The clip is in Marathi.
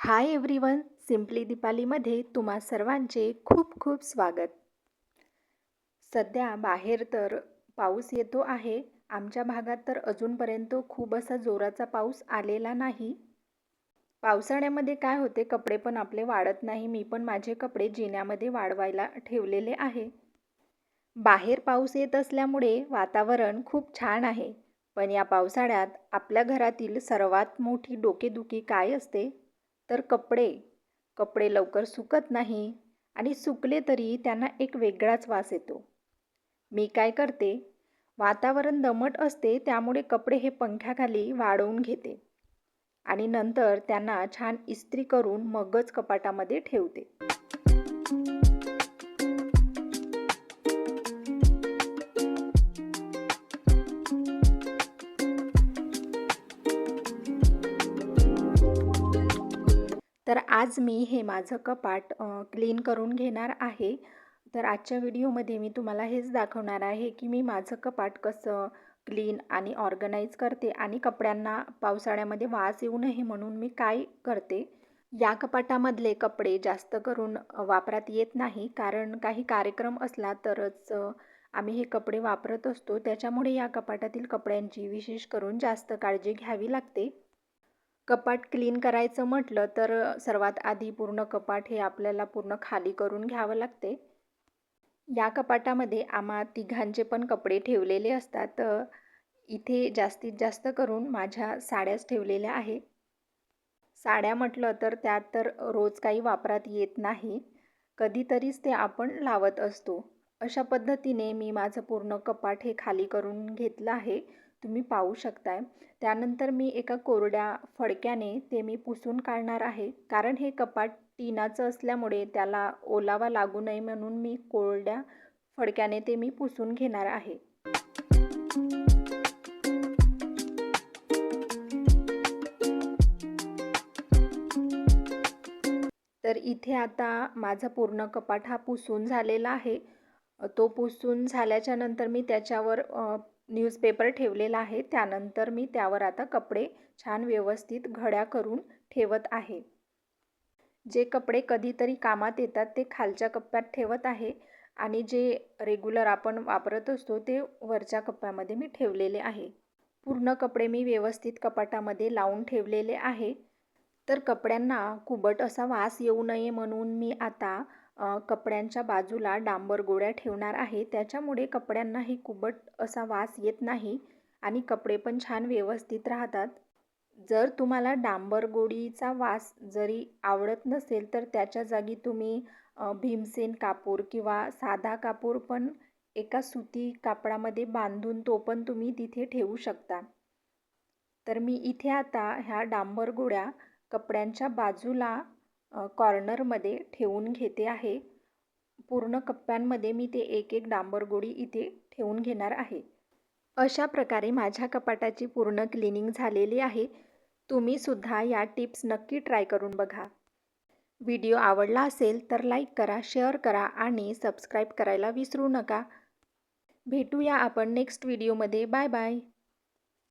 हाय एव्हरीवन, सिम्पली दीपालीमध्ये तुम्हा सर्वांचे खूप खूप स्वागत. सध्या बाहेर तर पाऊस येतो आहे. आमच्या भागात तर अजूनपर्यंत खूप असा जोराचा पाऊस आलेला नाही. पावसाळ्यामध्ये काय होते, कपडे पण आपले वाळत नाही. मी पण माझे कपडे जिन्यामध्ये वाळवायला ठेवलेले आहे. बाहेर पाऊस येत असल्यामुळे वातावरण खूप छान आहे. पण या पावसाळ्यात आपल्या घरातील सर्वात मोठी डोकेदुखी काय असते? तर कपडे. कपडे लवकर सुकत नाही आणि सुकले तरी त्यांना एक वेगळाच वास येतो. मी काय करते, वातावरण दमट असते त्यामुळे कपडे हे पंख्याखाली वाळवून घेते आणि नंतर त्यांना छान इस्त्री करून मगच कपाटामध्ये ठेवते. तर आज मी हे माझं कपाट क्लीन करून घेणार आहे. तर आजच्या व्हिडिओमध्ये मी तुम्हाला हेच दाखवणार आहे की मी माझं कपाट कसं क्लीन आणि ऑर्गनाईज करते आणि कपड्यांना पावसाळ्यामध्ये वास येऊ नये म्हणून मी काय करते. या कपाटामधले कपडे जास्त करून वापरात येत नाही, कारण काही कार्यक्रम असला तरच आम्ही हे कपडे वापरत असतो. त्याच्यामुळे या कपाटातील कपड्यांची विशेष करून जास्त काळजी घ्यावी लागते. कपाट क्लीन करायचं म्हटलं तर सर्वात आधी पूर्ण कपाट हे आपल्याला पूर्ण खाली करून घ्यावं लागते. या कपाटामध्ये आम्हा तिघांचे पण कपडे ठेवलेले असतात. इथे जास्तीत जास्त करून माझ्या साड्याच ठेवलेल्या आहे. साड्या म्हटलं तर त्यात तर रोज काही वापरात येत नाही, कधीतरीच ते आपण लावत असतो. अशा पद्धतीने मी माझं पूर्ण कपाट हे खाली करून घेतलं आहे, तुम्ही पाहू शकताय. त्यानंतर मी एका कोरड्या फडक्याने ते मी पुसून काढणार आहे, कारण हे कपाट टिनाचं असल्यामुळे त्याला ओलावा लागू नये म्हणून मी कोरड्या फडक्याने ते मी पुसून घेणार आहे. तर इथे आता माझा पूर्ण कपाट हा पुसून झालेला आहे. तो पुसून झाल्याच्या नंतर मी त्याच्यावर न्यूजपेपर ठेवलेला आहे. त्यानंतर मी त्यावर आता कपडे छान व्यवस्थित घड्या करून ठेवत आहे. जे कपडे कधीतरी कामात येतात ते खालच्या कप्प्यात ठेवत आहे आणि जे रेग्युलर आपण वापरत असतो ते वरच्या कप्प्यामध्ये मी ठेवलेले आहे. पूर्ण कपडे मी व्यवस्थित कपाटामध्ये लावून ठेवलेले आहे. तर कपड्यांना कुबट असा वास येऊ नये म्हणून मी आता कपड्यांच्या बाजूला डांबर गोळ्या ठेवणार आहे. त्याच्यामुळे कपड्यांनाही कुबट असा वास येत नाही आणि कपडे पण छान व्यवस्थित राहतात. जर तुम्हाला डांबर गोळीचा वास जरी आवडत नसेल तर त्याच्या जागी तुम्ही भीमसेन कापूर किंवा साधा कापूर पण एका सुती कापडामध्ये बांधून तो पण तुम्ही तिथे ठेवू शकता. तर मी इथे आता ह्या डांबर गोळ्या कपड्यांच्या बाजूला कॉर्नरमध्ये ठेवून घेते आहे. पूर्ण कप्प्यांमध्ये मी ते एक एक डांबर गोळी इथे ठेवून घेणार आहे. अशा प्रकारे माझ्या कपाटाची पूर्ण क्लिनिंग झालेली आहे. तुम्ही सुद्धा या टिप्स नक्की ट्राय करून बघा. व्हिडिओ आवडला असेल तर लाईक करा, शेअर करा आणि सबस्क्राईब करायला विसरू नका. भेटूया आपण नेक्स्ट व्हिडिओमध्ये. Bye bye.